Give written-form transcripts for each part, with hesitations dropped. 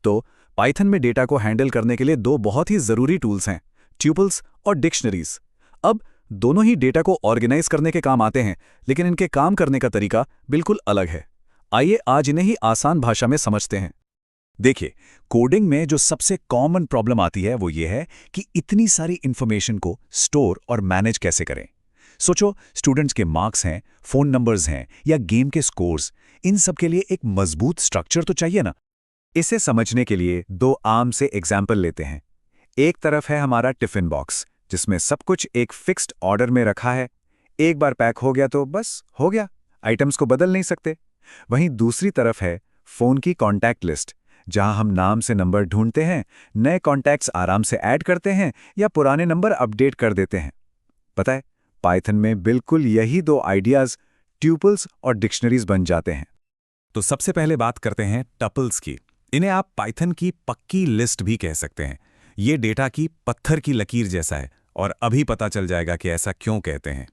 तो पाइथन में डेटा को हैंडल करने के लिए दो बहुत ही ज़रूरी टूल्स हैं, ट्यूपल्स और डिक्शनरीज। अब दोनों ही डेटा को ऑर्गेनाइज करने के काम आते हैं, लेकिन इनके काम करने का तरीका बिल्कुल अलग है। आइए आज इन्हें ही आसान भाषा में समझते हैं। देखिए, कोडिंग में जो सबसे कॉमन प्रॉब्लम आती है वो ये है कि इतनी सारी इंफॉर्मेशन को स्टोर और मैनेज कैसे करें। सोचो, स्टूडेंट्स के मार्क्स हैं, फ़ोन नंबर्स हैं या गेम के स्कोर्स, इन सब के लिए एक मजबूत स्ट्रक्चर तो चाहिए ना। इसे समझने के लिए दो आम से एग्जाम्पल लेते हैं। एक तरफ है हमारा टिफ़िन बॉक्स, जिसमें सब कुछ एक फिक्स्ड ऑर्डर में रखा है। एक बार पैक हो गया तो बस हो गया, आइटम्स को बदल नहीं सकते। वहीं दूसरी तरफ है फ़ोन की कॉन्टैक्ट लिस्ट, जहां हम नाम से नंबर ढूंढते हैं, नए कॉन्टैक्ट्स आराम से ऐड करते हैं या पुराने नंबर अपडेट कर देते हैं। पता है, पाइथन में बिल्कुल यही दो आइडियाज़ ट्यूपल्स और डिक्शनरीज बन जाते हैं। तो सबसे पहले बात करते हैं टपल्स की। इन्हें आप पाइथन की पक्की लिस्ट भी कह सकते हैं। ये डेटा की पत्थर की लकीर जैसा है और अभी पता चल जाएगा कि ऐसा क्यों कहते हैं।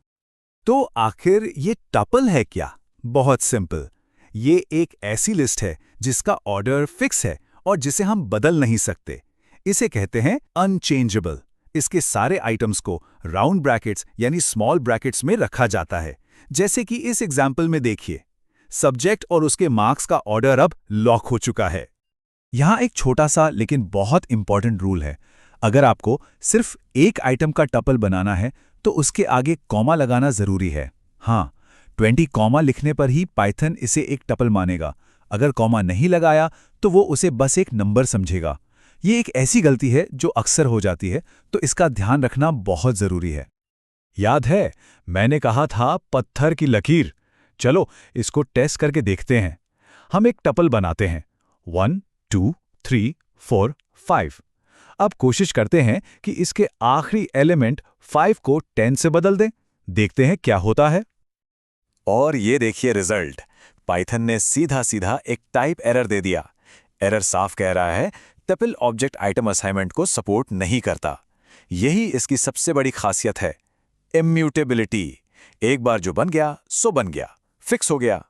तो आखिर ये टपल है क्या? बहुत सिंपल। ये एक ऐसी लिस्ट है जिसका ऑर्डर फिक्स है और जिसे हम बदल नहीं सकते। इसे कहते हैं अनचेंजेबल। इसके सारे आइटम्स को राउंड ब्रैकेट्स यानी स्मॉल ब्रैकेट्स में रखा जाता है। जैसे कि इस एग्जाम्पल में देखिए, सब्जेक्ट और उसके मार्क्स का ऑर्डर अब लॉक हो चुका है। यहाँ एक छोटा सा लेकिन बहुत इंपॉर्टेंट रूल है। अगर आपको सिर्फ एक आइटम का टपल बनाना है तो उसके आगे कॉमा लगाना जरूरी है। हाँ, 20 कॉमा लिखने पर ही पाइथन इसे एक टपल मानेगा। अगर कॉमा नहीं लगाया तो वो उसे बस एक नंबर समझेगा। ये एक ऐसी गलती है जो अक्सर हो जाती है, तो इसका ध्यान रखना बहुत जरूरी है। याद है, मैंने कहा था पत्थर की लकीर। चलो इसको टेस्ट करके देखते हैं। हम एक टपल बनाते हैं 1 2 3 4 5। अब कोशिश करते हैं कि इसके आखिरी एलिमेंट 5 को 10 से बदल दें। देखते हैं क्या होता है। और ये देखिए रिजल्ट। पाइथन ने सीधा सीधा एक टाइप एरर दे दिया। एरर साफ कह रहा है टपल ऑब्जेक्ट आइटम असाइनमेंट को सपोर्ट नहीं करता। यही इसकी सबसे बड़ी खासियत है, इम्यूटेबिलिटी। एक बार जो बन गया सो बन गया, फिक्स हो गया।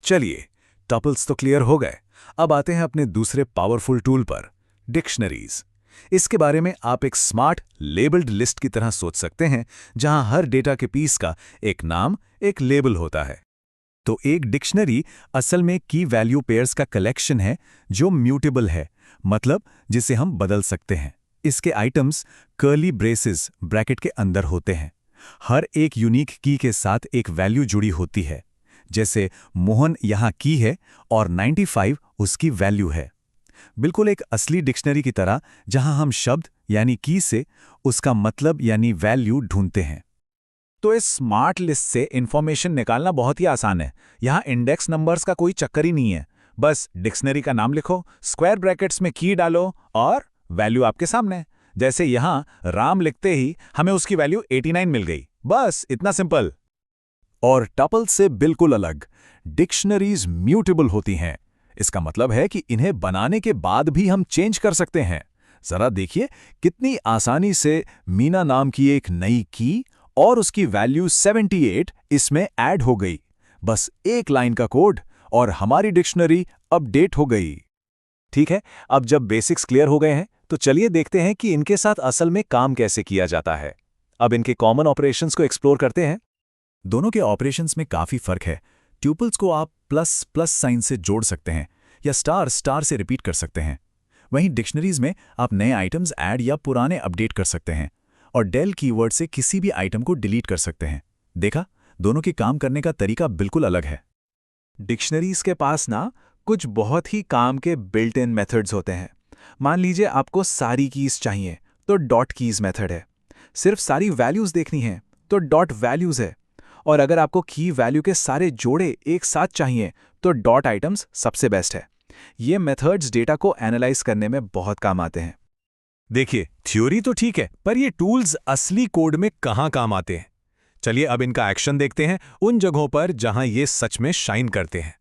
चलिए, टपल्स तो क्लियर हो गए। अब आते हैं अपने दूसरे पावरफुल टूल पर, डिक्शनरीज। इसके बारे में आप एक स्मार्ट लेबल्ड लिस्ट की तरह सोच सकते हैं, जहां हर डेटा के पीस का एक नाम, एक लेबल होता है। तो एक डिक्शनरी असल में की वैल्यू पेयर्स का कलेक्शन है जो म्यूटेबल है, मतलब जिसे हम बदल सकते हैं। इसके आइटम्स कर्ली ब्रेसेस ब्रैकेट के अंदर होते हैं। हर एक यूनिक की के साथ एक वैल्यू जुड़ी होती है। जैसे मोहन यहाँ की है और 95 उसकी वैल्यू है। बिल्कुल एक असली डिक्शनरी की तरह, जहां हम शब्द यानी की से उसका मतलब यानी वैल्यू ढूंढते हैं। तो इस स्मार्ट लिस्ट से इंफॉर्मेशन निकालना बहुत ही आसान है। यहाँ इंडेक्स नंबर्स का कोई चक्कर ही नहीं है। बस डिक्शनरी का नाम लिखो, स्क्वायर ब्रैकेट्स में की डालो और वैल्यू आपके सामने। जैसे यहाँ राम लिखते ही हमें उसकी वैल्यू 89 मिल गई। बस इतना सिंपल। और टपल से बिल्कुल अलग, डिक्शनरीज म्यूटेबल होती हैं। इसका मतलब है कि इन्हें बनाने के बाद भी हम चेंज कर सकते हैं। जरा देखिए कितनी आसानी से मीना नाम की एक नई की और उसकी वैल्यू 78 इसमें ऐड हो गई। बस एक लाइन का कोड और हमारी डिक्शनरी अपडेट हो गई। ठीक है, अब जब बेसिक्स क्लियर हो गए हैं तो चलिए देखते हैं कि इनके साथ असल में काम कैसे किया जाता है। अब इनके कॉमन ऑपरेशंस को एक्सप्लोर करते हैं। दोनों के ऑपरेशंस में काफी फर्क है। ट्यूपल्स को आप प्लस प्लस साइन से जोड़ सकते हैं या स्टार स्टार से रिपीट कर सकते हैं। वहीं डिक्शनरीज में आप नए आइटम्स ऐड या पुराने अपडेट कर सकते हैं और डेल कीवर्ड से किसी भी आइटम को डिलीट कर सकते हैं। देखा, दोनों के काम करने का तरीका बिल्कुल अलग है। डिक्शनरीज के पास ना कुछ बहुत ही काम के बिल्ट इन मेथड्स होते हैं। मान लीजिए आपको सारी कीज चाहिए तो डॉट कीज मेथड है। सिर्फ सारी वैल्यूज देखनी है तो डॉट वैल्यूज है। और अगर आपको की वैल्यू के सारे जोड़े एक साथ चाहिए तो डॉट आइटम्स सबसे बेस्ट है। ये मेथड्स डेटा को एनालाइज करने में बहुत काम आते हैं। देखिए, थ्योरी तो ठीक है, पर ये टूल्स असली कोड में कहाँ काम आते हैं। चलिए अब इनका एक्शन देखते हैं उन जगहों पर जहां ये सच में शाइन करते हैं।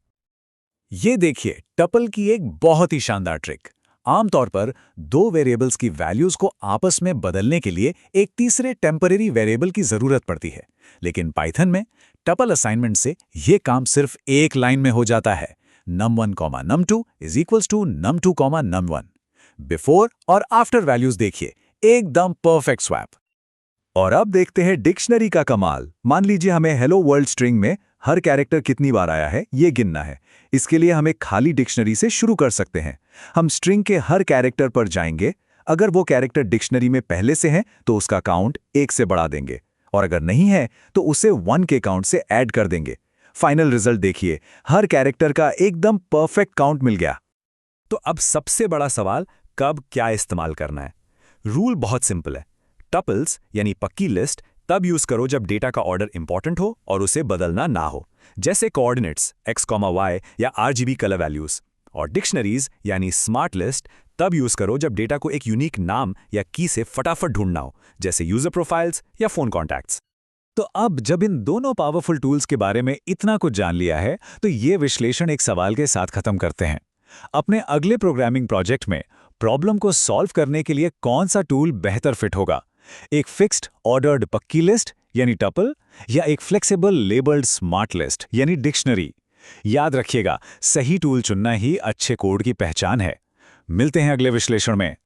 ये देखिए टपल की एक बहुत ही शानदार ट्रिक। आमतौर पर दो वेरिएबल्स की वैल्यूज को आपस में बदलने के लिए एक तीसरे टेम्परेरी वेरिएबल की जरूरत पड़ती है, लेकिन पाइथन में टपल असाइनमेंट से ये काम सिर्फ एक लाइन में हो जाता है। num1, num2 is equals to num2, num1। Before और आफ्टर वैल्यूज देखिए, एकदम परफेक्ट स्वैप। और अब देखते हैं डिक्शनरी का कमाल। मान लीजिए हमें हेलो वर्ल्ड स्ट्रिंग में हर कैरेक्टर कितनी बार आया है ये गिनना है। इसके लिए हम एक खाली डिक्शनरी से शुरू कर सकते हैं। हम स्ट्रिंग के हर कैरेक्टर पर जाएंगे। अगर वो कैरेक्टर डिक्शनरी में पहले से है तो उसका काउंट 1 से बढ़ा देंगे, और अगर नहीं है तो उसे 1 के काउंट से ऐड कर देंगे। फाइनल रिजल्ट देखिए, हर कैरेक्टर का एकदम परफेक्ट काउंट मिल गया। तो अब सबसे बड़ा सवाल, कब क्या इस्तेमाल करना है? रूल बहुत सिंपल है। टपल्स यानी पक्की लिस्ट तब यूज करो जब डेटा का ऑर्डर इंपॉर्टेंट हो और उसे बदलना ना हो, जैसे कोऑर्डिनेट्स x, y या RGB कलर वैल्यूज। और डिक्शनरीज यानी स्मार्ट लिस्ट तब यूज करो जब डेटा को एक यूनिक नाम या की से फटाफट ढूंढना हो, जैसे यूजर प्रोफाइल्स या फोन कॉन्टैक्ट्स। तो अब जब इन दोनों पावरफुल टूल्स के बारे में इतना कुछ जान लिया है, तो ये विश्लेषण एक सवाल के साथ खत्म करते हैं। अपने अगले प्रोग्रामिंग प्रोजेक्ट में प्रॉब्लम को सॉल्व करने के लिए कौन सा टूल बेहतर फिट होगा? एक फिक्स्ड ऑर्डर्ड पक्की लिस्ट यानी टपल, या एक फ्लेक्सिबल लेबल्ड स्मार्ट लिस्ट यानी डिक्शनरी? याद रखिएगा, सही टूल चुनना ही अच्छे कोड की पहचान है। मिलते हैं अगले विश्लेषण में।